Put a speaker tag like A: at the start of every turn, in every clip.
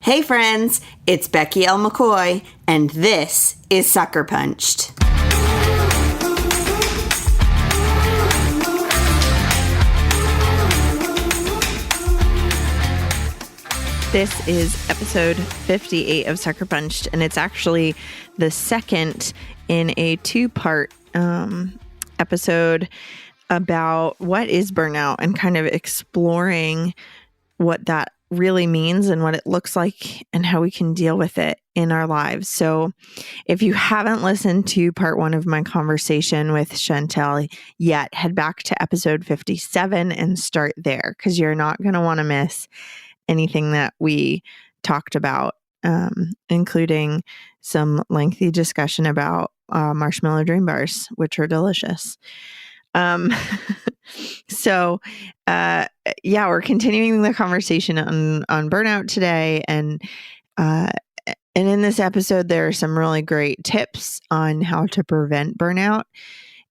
A: Hey friends, it's Becky L. McCoy, and this is Sucker Punched. This is episode 58 of Sucker Punched, and it's actually the second in a two-part episode about what is burnout and kind of exploring what that really means and what it looks like and how we can deal with it in our lives. So if you haven't listened to part one of my conversation with Chantel yet, head back to episode 57 and start there, because you're not going to want to miss anything that we talked about, including some lengthy discussion about marshmallow dream bars, which are delicious. So, we're continuing the conversation on burnout today. And in this episode, there are some really great tips on how to prevent burnout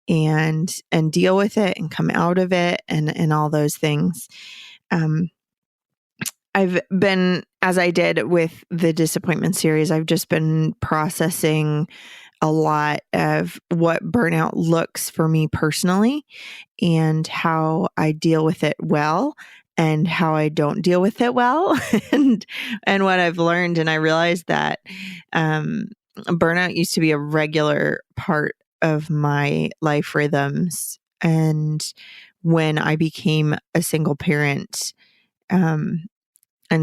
A: and deal with it and come out of it and all those things. I've been, as I did with the disappointment series, I've just been processing a lot of what burnout looks for me personally and how I deal with it well and how I don't deal with it well and what I've learned. And I realized that burnout used to be a regular part of my life rhythms. And when I became a single parent and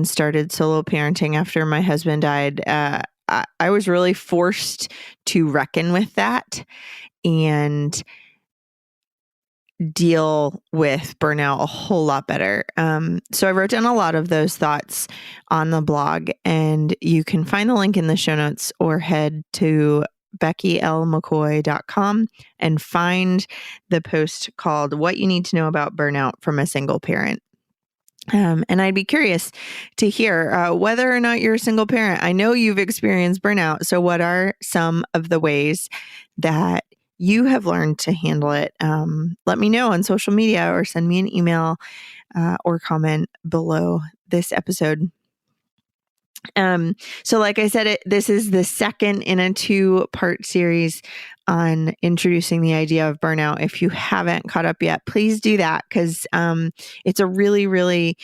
A: started solo parenting after my husband died, I was really forced to reckon with that and deal with burnout a whole lot better. So I wrote down a lot of those thoughts on the blog, and you can find the link in the show notes or head to beckylmccoy.com and find the post called "What You Need to Know About Burnout from a Single Parent." And I'd be curious to hear whether or not you're a single parent. I know you've experienced burnout. So what are some of the ways that you have learned to handle it? Let me know on social media or send me an email or comment below this episode. So like I said, this is the second in a two-part series on introducing the idea of burnout. If you haven't caught up yet, please do that, because it's a really, really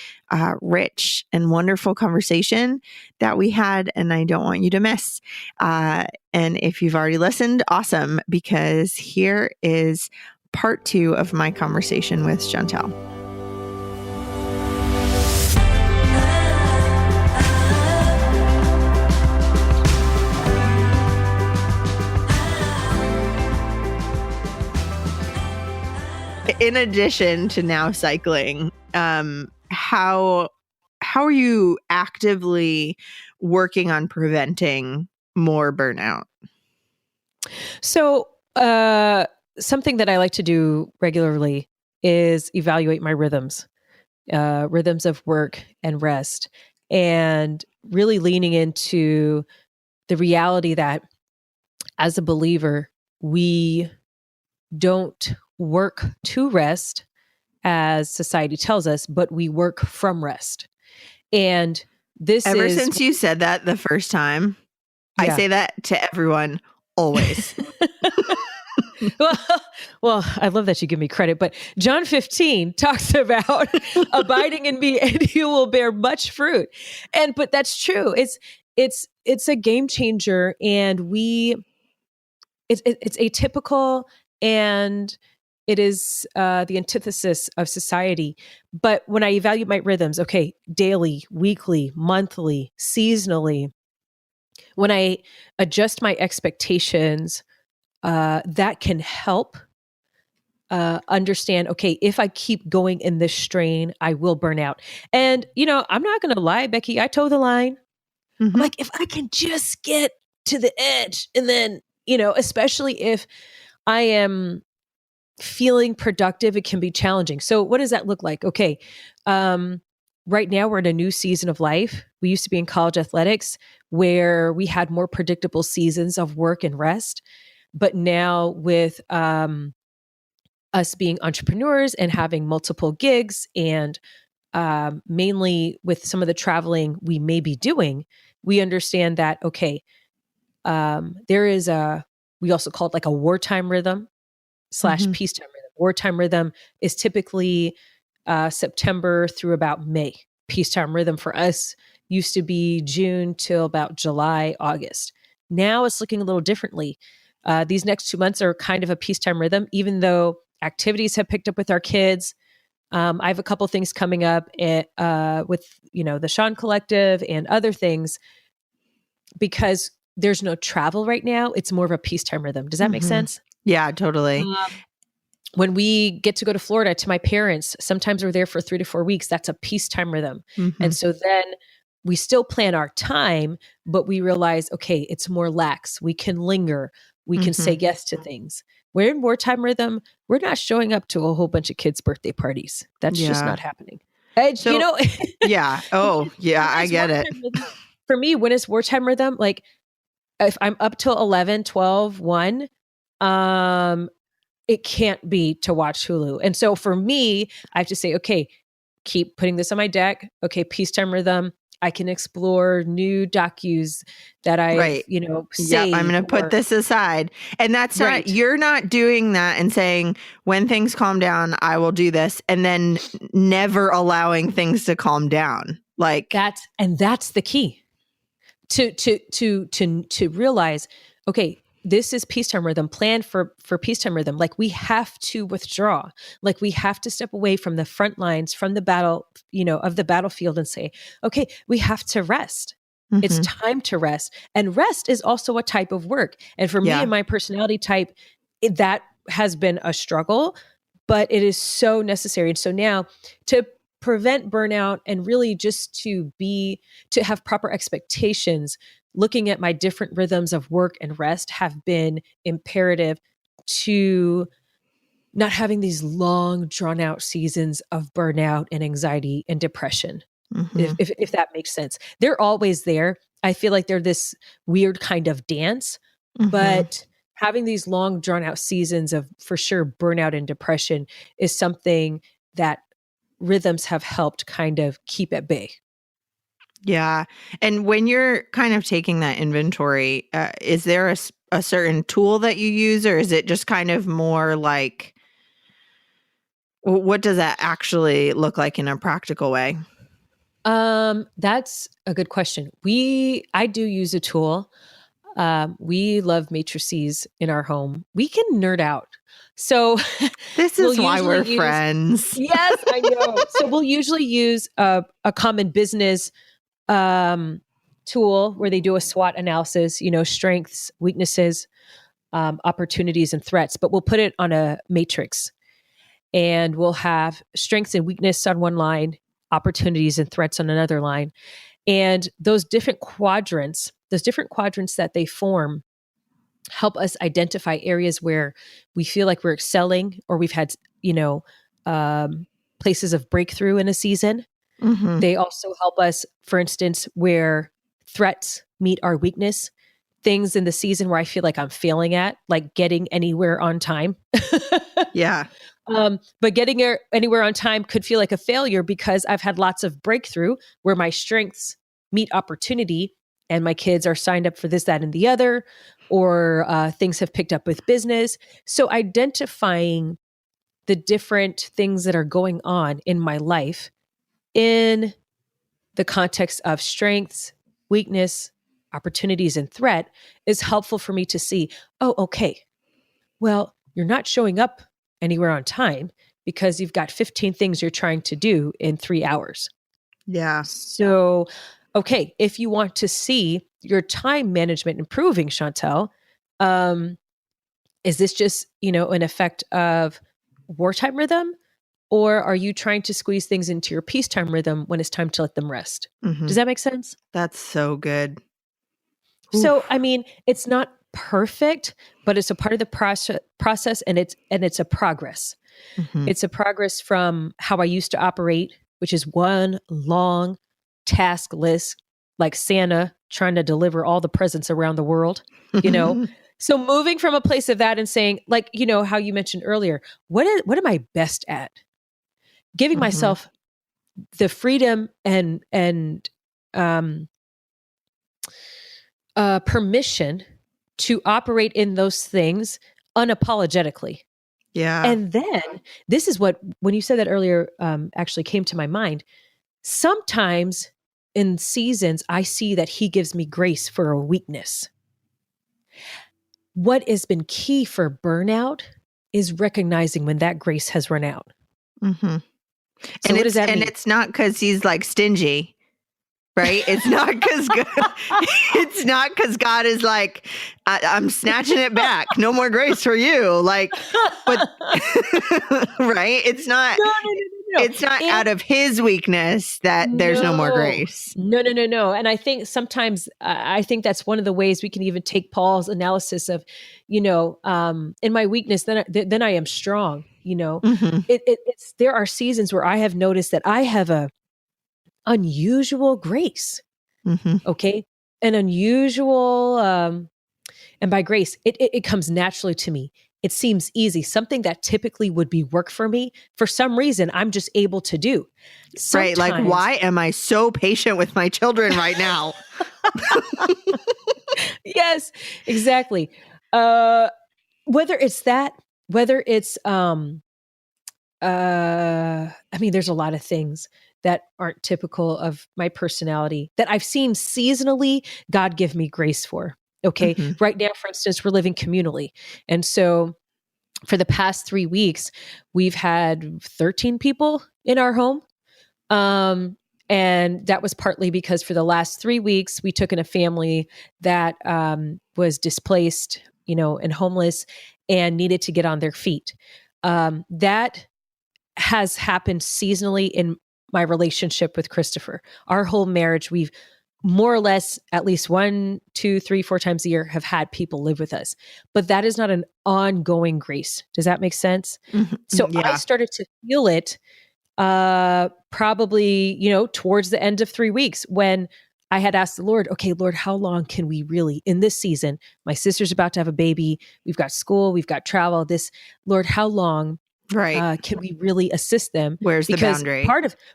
A: rich and wonderful conversation that we had, and I don't want you to miss. And if you've already listened, awesome, because here is part two of my conversation with Chantel. In addition to now cycling, how are you actively working on preventing more burnout?
B: So something that I like to do regularly is evaluate my rhythms of work and rest, and really leaning into the reality that as a believer, we don't work to rest as society tells us, but we work from rest. And this
A: Ever since you said that the first time, I say that to everyone always.
B: Well, I love that you give me credit, but John 15 talks about abiding in me and you will bear much fruit. But that's true. It's a game changer, and it's atypical, and it is the antithesis of society. But when I evaluate my rhythms, okay, daily, weekly, monthly, seasonally, when I adjust my expectations, that can help understand, okay, if I keep going in this strain, I will burn out. And, I'm not going to lie, Becky, I toe the line. Mm-hmm. I'm like, if I can just get to the edge, and then, especially if I am feeling productive, it can be challenging. So what does that look like? Okay. Right now we're in a new season of life. We used to be in college athletics where we had more predictable seasons of work and rest. But now with us being entrepreneurs and having multiple gigs and mainly with some of the traveling we may be doing, we understand that, okay, there is we also call it like a wartime rhythm / peacetime rhythm. Wartime rhythm is typically September through about May. Peacetime rhythm for us used to be June till about July, August. Now it's looking a little differently. These next 2 months are kind of a peacetime rhythm, even though activities have picked up with our kids. I have a couple things coming up with, the Sean Collective and other things, because there's no travel right now. It's more of a peacetime rhythm. Does that make sense?
A: Yeah, totally.
B: When we get to go to Florida to my parents, sometimes we're there for 3 to 4 weeks. That's a peacetime rhythm. And so then we still plan our time, but we realize, okay, it's more lax. We can linger. We can say yes to things. We're in wartime rhythm. We're not showing up to a whole bunch of kids' birthday parties. That's just not happening.
A: So, yeah. Oh, yeah, I get it.
B: For me, when it's wartime rhythm, like if I'm up till 11, 12, 1, it can't be to watch Hulu. And so for me, I have to say, okay, keep putting this on my deck. Okay, peacetime rhythm. I can explore new docus that I've, saved.
A: I'm going to put this aside. And that's not, you're not doing that and saying, when things calm down, I will do this. And then never allowing things to calm down. Like
B: that's the key to realize, okay, this is peacetime rhythm. Plan for peacetime rhythm. Like we have to withdraw. Like we have to step away from the front lines, from the battle, of the battlefield, and say, okay, we have to rest. It's time to rest. And rest is also a type of work. And for me and my personality type, that has been a struggle, but it is so necessary. And so now to prevent burnout and really just to have proper expectations, looking at my different rhythms of work and rest have been imperative to not having these long, drawn out seasons of burnout and anxiety and depression. If that makes sense. They're always there. I feel like they're this weird kind of dance, but having these long, drawn out seasons of, for sure, burnout and depression is something that rhythms have helped kind of keep at bay.
A: Yeah. And when you're kind of taking that inventory, is there a certain tool that you use, or is it just kind of more like, what does that actually look like in a practical way?
B: That's a good question. I do use a tool. We love matrices in our home. We can nerd out. So
A: this is why we're friends.
B: Yes, I know. So we'll usually use a common business tool where they do a SWOT analysis, strengths, weaknesses, opportunities, and threats, but we'll put it on a matrix, and we'll have strengths and weakness on one line, opportunities and threats on another line. And those different quadrants that they form help us identify areas where we feel like we're excelling, or we've had, places of breakthrough in a season. They also help us, for instance, where threats meet our weakness, things in the season where I feel like I'm failing at, like getting anywhere on time.
A: Yeah.
B: But getting anywhere on time could feel like a failure because I've had lots of breakthrough where my strengths meet opportunity and my kids are signed up for this, that, and the other, or things have picked up with business. So identifying the different things that are going on in my life in the context of strengths, weakness, opportunities, and threat is helpful for me to see, oh, okay, well, you're not showing up anywhere on time because you've got 15 things you're trying to do in 3 hours.
A: Yeah.
B: So, okay, if you want to see your time management improving, Chantel, is this just, an effect of wartime rhythm? Or are you trying to squeeze things into your peacetime rhythm when it's time to let them rest? Does that make sense?
A: That's so good.
B: So, I mean, it's not perfect, but it's a part of the process, and it's a progress. It's a progress from how I used to operate, which is one long task list, like Santa trying to deliver all the presents around the world, So moving from a place of that and saying, like, how you mentioned earlier, what am I best at? Giving myself the freedom and permission to operate in those things unapologetically.
A: Yeah.
B: And then this is what, when you said that earlier, actually came to my mind. Sometimes in seasons, I see that he gives me grace for a weakness. What has been key for burnout is recognizing when that grace has run out.
A: Mm-hmm.
B: So what does that mean?
A: And it's not because he's like stingy, right? It's not because God is like, I'm snatching it back. No more grace for you. Like, but right? It's not.
B: No.
A: It's not out of his weakness that there's no more grace.
B: No. And I think sometimes, I think that's one of the ways we can even take Paul's analysis of, in my weakness, then I am strong.
A: Mm-hmm.
B: It's there are seasons where I have noticed that I have a unusual grace.
A: Mm-hmm.
B: Okay, an unusual, and by grace, it comes naturally to me. It seems easy, something that typically would be work for me. For some reason, I'm just able to do.
A: Right. Like, why am I so patient with my children right now?
B: Yes, exactly. Whether it's that, whether it's, there's a lot of things that aren't typical of my personality that I've seen seasonally God give me grace for. Okay.
A: Mm-hmm.
B: Right now, for instance, we're living communally. And so for the past 3 weeks, we've had 13 people in our home. And that was partly because for the last 3 weeks, we took in a family that was displaced, and homeless and needed to get on their feet. That has happened seasonally in my relationship with Christopher. Our whole marriage, we've more or less at least 1, 2, 3, 4 times a year have had people live with us. But that is not an ongoing grace. Does that make sense?
A: Mm-hmm.
B: So
A: Yeah.
B: I started to feel it probably, towards the end of 3 weeks when I had asked the Lord, okay, Lord, how long can we really, in this season, my sister's about to have a baby, we've got school, we've got travel, Lord, how long can we really assist them?
A: Where's the boundary?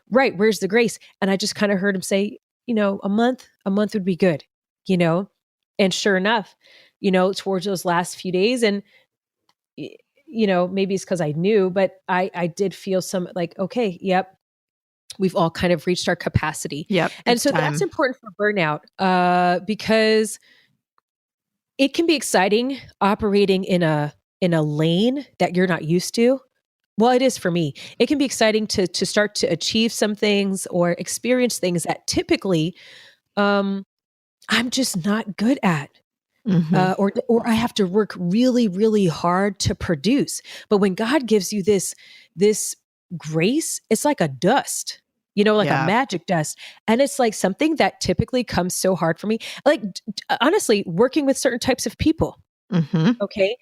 B: Where's the grace? And I just kind of heard him say, a month would be good, and sure enough, towards those last few days, and maybe it's because I knew, but I did feel some like, okay, yep, we've all kind of reached our capacity.
A: Yep.
B: And so that's important for burnout, because it can be exciting operating in a lane that you're not used to. Well, it is for me. It can be exciting to start to achieve some things or experience things that typically I'm just not good at.
A: Mm-hmm.
B: Or I have to work really, really hard to produce. But when God gives you this grace, it's like a dust, like a magic dust. And it's like something that typically comes so hard for me. Like, honestly, working with certain types of people.
A: Mm-hmm.
B: Okay.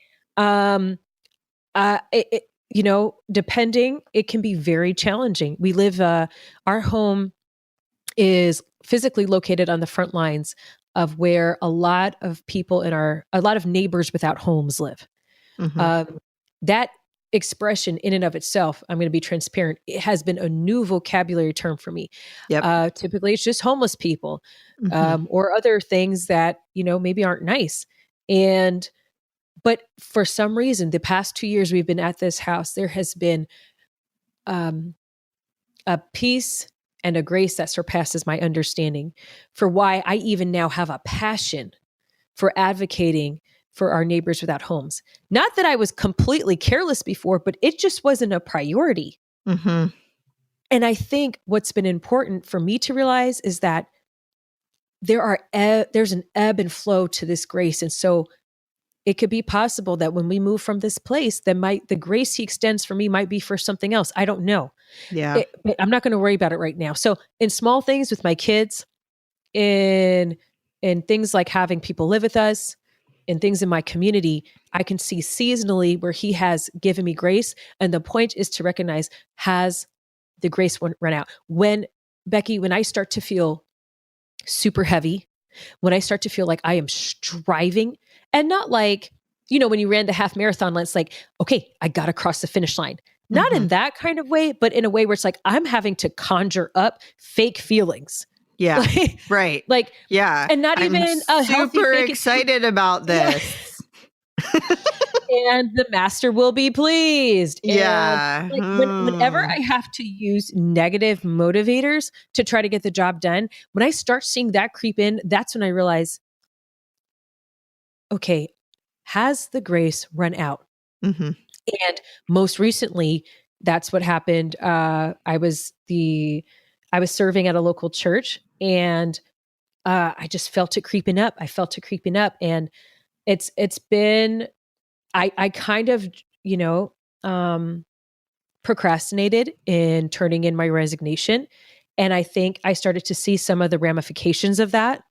B: Depending, it can be very challenging. We live, our home is physically located on the front lines of where a lot of people a lot of neighbors without homes live.
A: Mm-hmm.
B: That expression in and of itself, I'm going to be transparent, it has been a new vocabulary term for me.
A: Yep.
B: Typically it's just homeless people,
A: Mm-hmm.
B: or other things that, maybe aren't nice. But for some reason, the past 2 years we've been at this house, there has been a peace and a grace that surpasses my understanding for why I even now have a passion for advocating for our neighbors without homes. Not that I was completely careless before, but it just wasn't a priority.
A: Mm-hmm.
B: And I think what's been important for me to realize is that there's an ebb and flow to this grace. And so it could be possible that when we move from this place, the grace he extends for me might be for something else. I don't know.
A: Yeah.
B: But I'm not going to worry about it right now. So in small things with my kids, in things like having people live with us, in things in my community, I can see seasonally where he has given me grace. And the point is to recognize, has the grace run out? When I start to feel super heavy, when I start to feel like I am striving, and not like, when you ran the half marathon, it's like, okay, I got to cross the finish line. Not in that kind of way, but in a way where it's like, I'm having to conjure up fake feelings.
A: Yeah.
B: Like,
A: right.
B: Like,
A: yeah.
B: and not
A: I'm
B: even a healthy
A: super
B: fake
A: excited about this.
B: and the master will be pleased.
A: Yeah.
B: And like whenever I have to use negative motivators to try to get the job done, when I start seeing that creep in, that's when I realize, okay, has the grace run out?
A: Mm-hmm.
B: And most recently, that's what happened. I was serving at a local church, and I just felt it creeping up. I felt it creeping up, and it's been I kind of, procrastinated in turning in my resignation. And I think I started to see some of the ramifications of that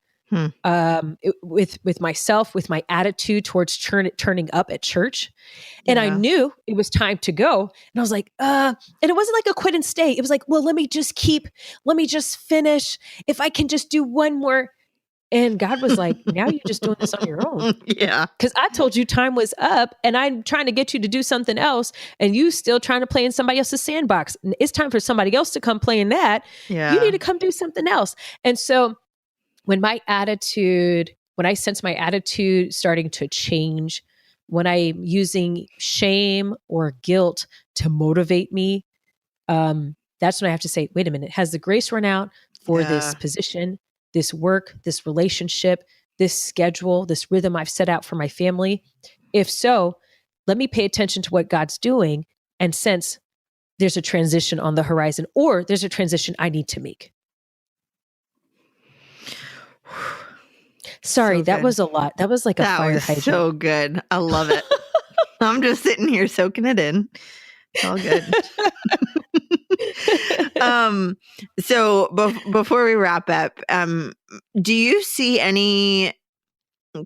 B: with myself, with my attitude towards turning up at church. And I knew it was time to go. And I was like, and it wasn't like a quit and stay. It was like, well, let me just finish. If I can just do one more. And God was like, now you're just doing this on your own.
A: Yeah.
B: Because I told you time was up and I'm trying to get you to do something else. And you still trying to play in somebody else's sandbox. And it's time for somebody else to come play in that.
A: Yeah.
B: You need to come do something else. And so when I sense my attitude starting to change, when I'm using shame or guilt to motivate me, that's when I have to say, wait a minute, has the grace run out for this position, this work, this relationship, this schedule, this rhythm I've set out for my family? If so, let me pay attention to what God's doing and sense there's a transition on the horizon, or there's a transition I need to make. Sorry,
A: So
B: that
A: good.
B: was a lot. That was like a fire hydrant.
A: So good. I love it. I'm just sitting here soaking it in. It's all good. So before we wrap up, do you see any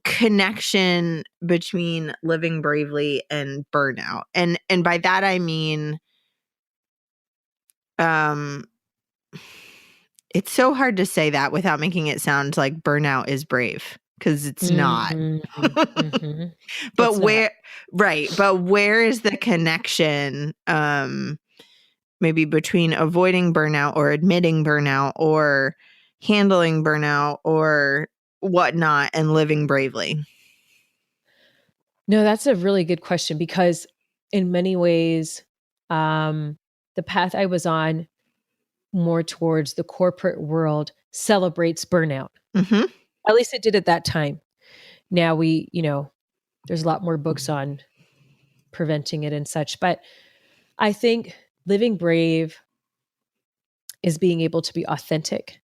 A: connection between living bravely and burnout? And by that I mean, it's so hard to say that without making it sound like burnout is brave, because it's not. But
B: It's
A: where, right? But where is the connection? Maybe between avoiding burnout or admitting burnout or handling burnout or whatnot and living bravely?
B: No, that's a really good question, because in many ways, the path I was on more towards the corporate world celebrates burnout.
A: Mm-hmm.
B: At least it did at that time. Now there's a lot more books on preventing it and such, but I think living brave is being able to be authentic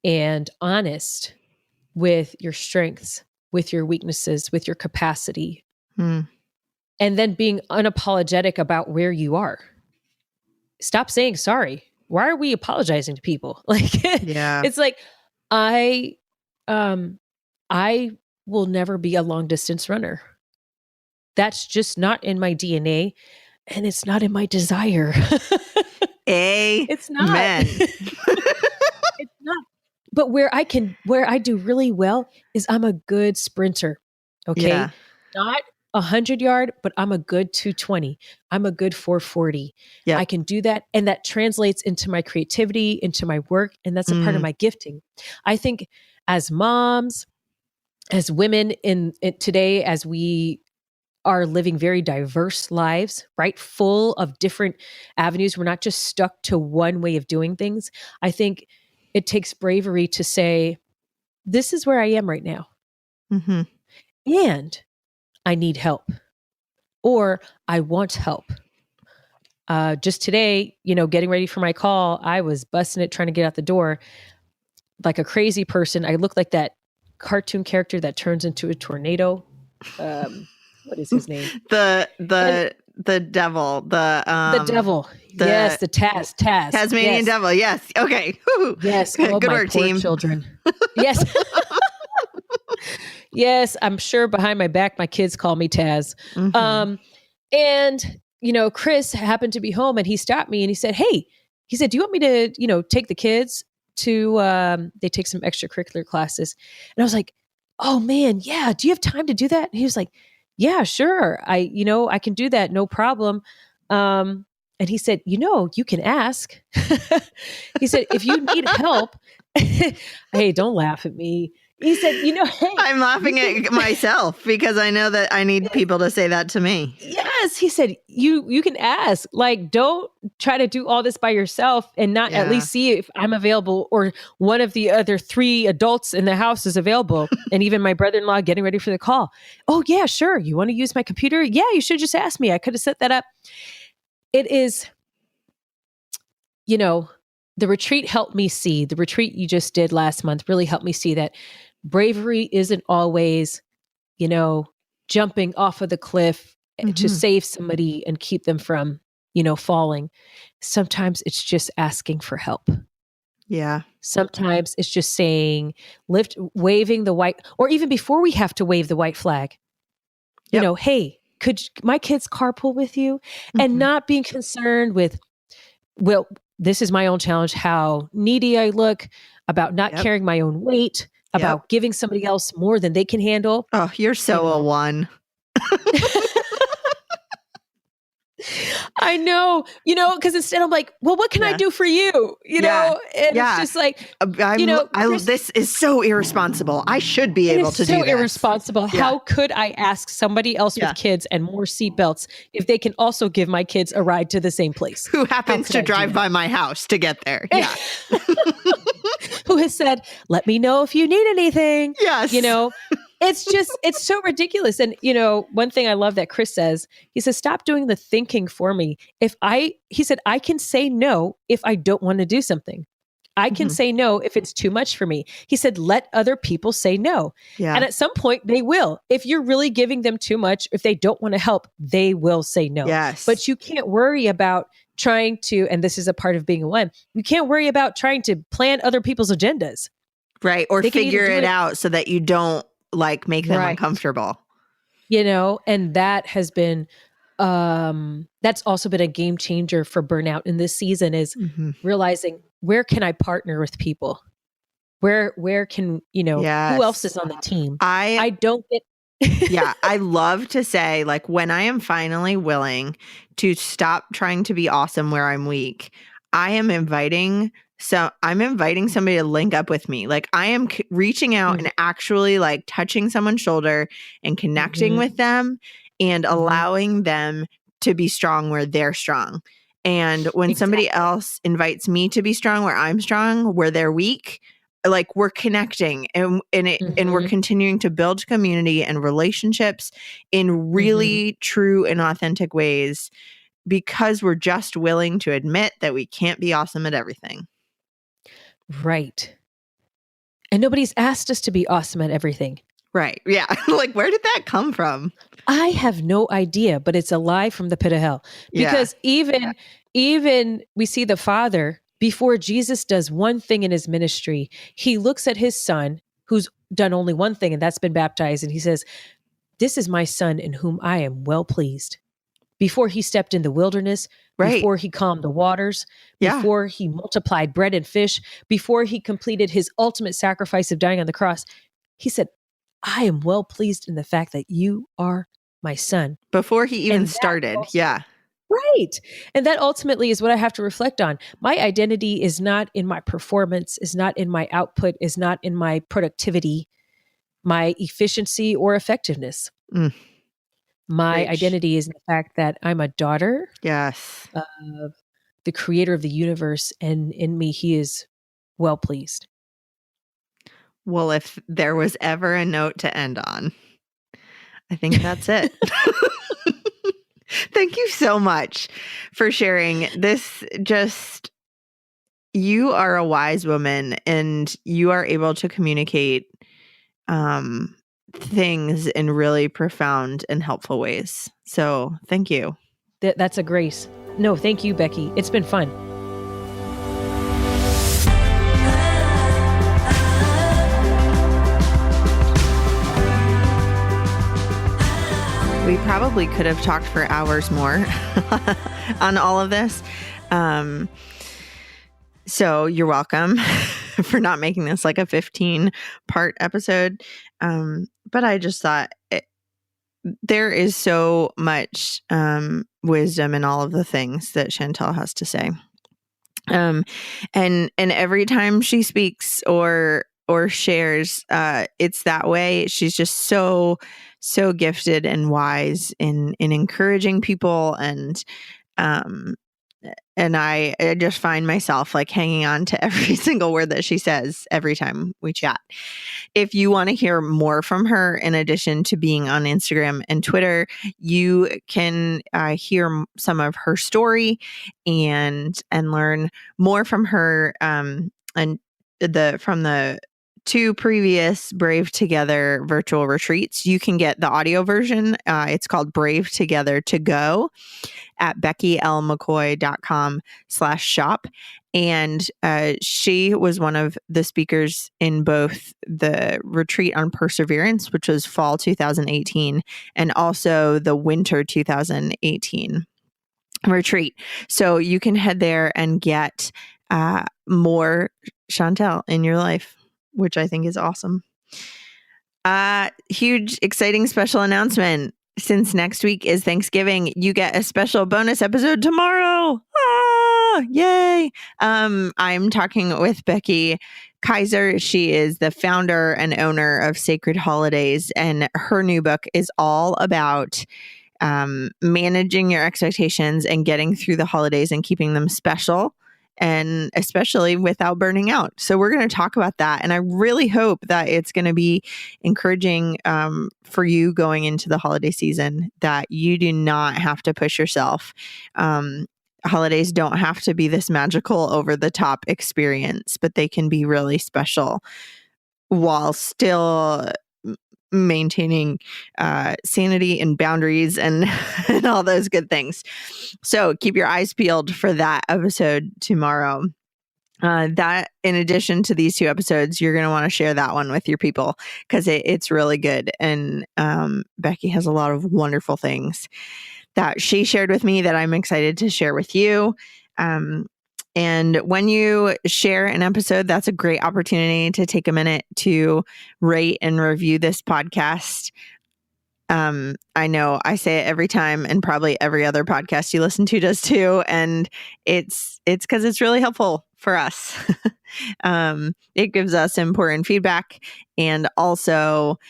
B: and honest with your strengths, with your weaknesses, with your capacity, and then being unapologetic about where you are. Stop saying sorry. Why are we apologizing to people? It's like, I will never be a long distance runner. That's just not in my DNA, and it's not in my desire. It's not. It's not. But where I do really well is I'm a good sprinter. Okay.
A: Yeah.
B: Not 100-yard, but I'm a good 220. I'm a good 440.
A: Yeah.
B: I can do that. And that translates into my creativity, into my work. And that's a part of my gifting. I think as moms, as women in today, as we are living very diverse lives, right? Full of different avenues. We're not just stuck to one way of doing things. I think it takes bravery to say, this is where I am right now.
A: Mm-hmm.
B: And I need help, or I want help. Just today, getting ready for my call, I was busting it trying to get out the door like a crazy person. I look like that cartoon character that turns into a tornado. What is his name?
A: The devil.
B: The devil. Yes, the Taz.
A: Tasmanian devil. Yes. Okay. Woo.
B: Yes.
A: Good
B: my
A: work,
B: poor
A: team.
B: Children. Yes. Yes, I'm sure behind my back, my kids call me Taz.
A: Mm-hmm.
B: And, Chris happened to be home and he stopped me and he said, hey, do you want me to, take the kids to, they take some extracurricular classes. And I was like, oh man, yeah. Do you have time to do that? And he was like, yeah, sure. I can do that. No problem. And he said, you can ask. He said, if you need help, hey, don't laugh at me. He said, hey.
A: I'm laughing at myself because I know that I need people to say that to me.
B: Yes. He said, you can ask. Like, don't try to do all this by yourself and not at least see if I'm available or one of the other 3 adults in the house is available. And even my brother-in-law getting ready for the call. Oh, yeah, sure. You want to use my computer? Yeah, you should just ask me. I could have set that up. It is, the retreat helped me see, the retreat you just did last month really helped me see that bravery isn't always, jumping off of the cliff to save somebody and keep them from, falling. Sometimes it's just asking for help.
A: Yeah.
B: Sometimes it's just saying, waving the white, or even before we have to wave the white flag, hey, could my kids carpool with you? And not being concerned with, well, this is my own challenge, how needy I look, about not carrying my own weight, about giving somebody else more than they can handle.
A: Oh, you're so a one.
B: I know, because instead I'm like, well, what can I do for you? And it's just like,
A: this is so irresponsible. I should be able to do this.
B: So irresponsible. Yeah. How could I ask somebody else with kids and more seatbelts if they can also give my kids a ride to the same place?
A: Who happens to drive by my house to get there. Yeah.
B: Who has said, let me know if you need anything.
A: Yes.
B: It's so ridiculous. And, one thing I love that Chris says, he says, stop doing the thinking for me. He said, I can say no if I don't want to do something. I can say no if it's too much for me. He said, let other people say no. Yeah. And at some point they will. If you're really giving them too much, if they don't want to help, they will say no.
A: Yes.
B: But you can't worry about trying to, and this is a part of being a one, you can't worry about trying to plan other people's agendas.
A: Right. Or figure it out so that you don't make them uncomfortable.
B: And that has been, that's also been a game changer for burnout in this season is realizing, where can I partner with people? Where can, who else is on the team? I don't get.
A: Yeah. I love to say, when I am finally willing to stop trying to be awesome where I'm weak, I'm inviting somebody to link up with me. I am reaching out and actually touching someone's shoulder and connecting with them and allowing them to be strong where they're strong. And when somebody else invites me to be strong where I'm strong, where they're weak, we're connecting and we're continuing to build community and relationships in really true and authentic ways because we're just willing to admit that we can't be awesome at everything.
B: Right. And nobody's asked us to be awesome at everything.
A: Right. Yeah. Where did that come from?
B: I have no idea, but it's a lie from the pit of hell. Because even we see the Father, before Jesus does one thing in his ministry, he looks at his son who's done only one thing, and that's been baptized. And he says, this is my son in whom I am well pleased. Before he stepped in the wilderness, before he calmed the waters, before he multiplied bread and fish, before he completed his ultimate sacrifice of dying on the cross, he said, I am well pleased in the fact that you are my son.
A: Before he even started.
B: Right. And that ultimately is what I have to reflect on. My identity is not in my performance, is not in my output, is not in my productivity, my efficiency or effectiveness. My identity is in the fact that I'm a daughter of the creator of the universe, and in me, he is well pleased.
A: Well, if there was ever a note to end on, I think that's it. Thank you so much for sharing this. You are a wise woman and you are able to communicate things in really profound and helpful ways. So thank you.
B: That's a grace. No, thank you, Becky. It's been fun.
A: We probably could have talked for hours more on all of this. So you're welcome for not making this like a 15-part episode. But I just thought there is so much wisdom in all of the things that Chantel has to say. And every time she speaks or shares, it's that way. She's just so gifted and wise in encouraging people, and I just find myself like hanging on to every single word that she says every time we chat. If you want to hear more from her, in addition to being on Instagram and Twitter, you can hear some of her story and learn more from her. And from the 2 previous Brave Together virtual retreats, you can get the audio version. It's called Brave Together to Go at beckylmccoy.com/shop. And she was one of the speakers in both the retreat on perseverance, which was fall 2018, and also the winter 2018 retreat. So you can head there and get more Chantel in your life, which I think is awesome. Huge, exciting special announcement. Since next week is Thanksgiving, you get a special bonus episode tomorrow. Yay. I'm talking with Becky Kaiser. She is the founder and owner of Sacred Holidays, and her new book is all about managing your expectations and getting through the holidays and keeping them special, and especially without burning out. So we're going to talk about that. And I really hope that it's going to be encouraging for you going into the holiday season, that you do not have to push yourself. Holidays don't have to be this magical, over the top experience, but they can be really special while still maintaining sanity and boundaries and all those good things. So keep your eyes peeled for that episode tomorrow. That, in addition to these 2 episodes, you're going to want to share that one with your people, because it's really good. And Becky has a lot of wonderful things that she shared with me that I'm excited to share with you. And when you share an episode, that's a great opportunity to take a minute to rate and review this podcast. I know I say it every time, and probably every other podcast you listen to does too. And it's because it's really helpful for us. It gives us important feedback, and also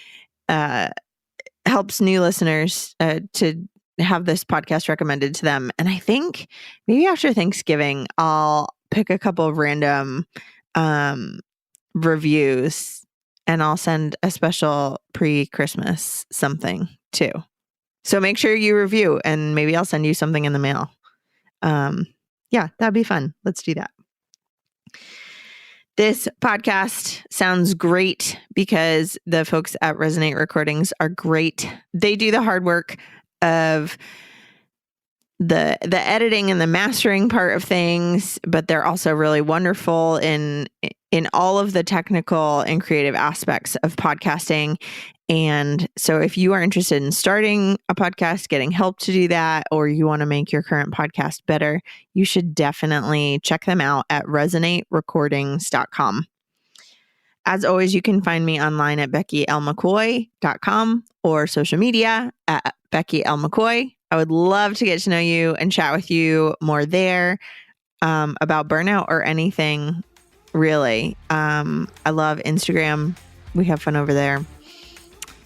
A: helps new listeners to have this podcast recommended to them. And I think maybe after Thanksgiving, I'll pick a couple of random reviews, and I'll send a special pre-Christmas something too. So make sure you review, and maybe I'll send you something in the mail. Yeah, that'd be fun. Let's do that. This podcast sounds great because the folks at Resonate Recordings are great. They do the hard work of the editing and the mastering part of things, but they're also really wonderful in all of the technical and creative aspects of podcasting. And so if you are interested in starting a podcast, getting help to do that, or you want to make your current podcast better, you should definitely check them out at resonaterecordings.com. As always, you can find me online at beckylmccoy.com or social media at Becky L. McCoy. I would love to get to know you and chat with you more there about burnout or anything, really. I love Instagram. We have fun over there.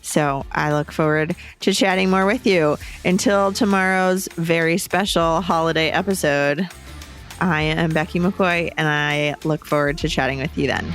A: So I look forward to chatting more with you. Until tomorrow's very special holiday episode, I am Becky McCoy, and I look forward to chatting with you then.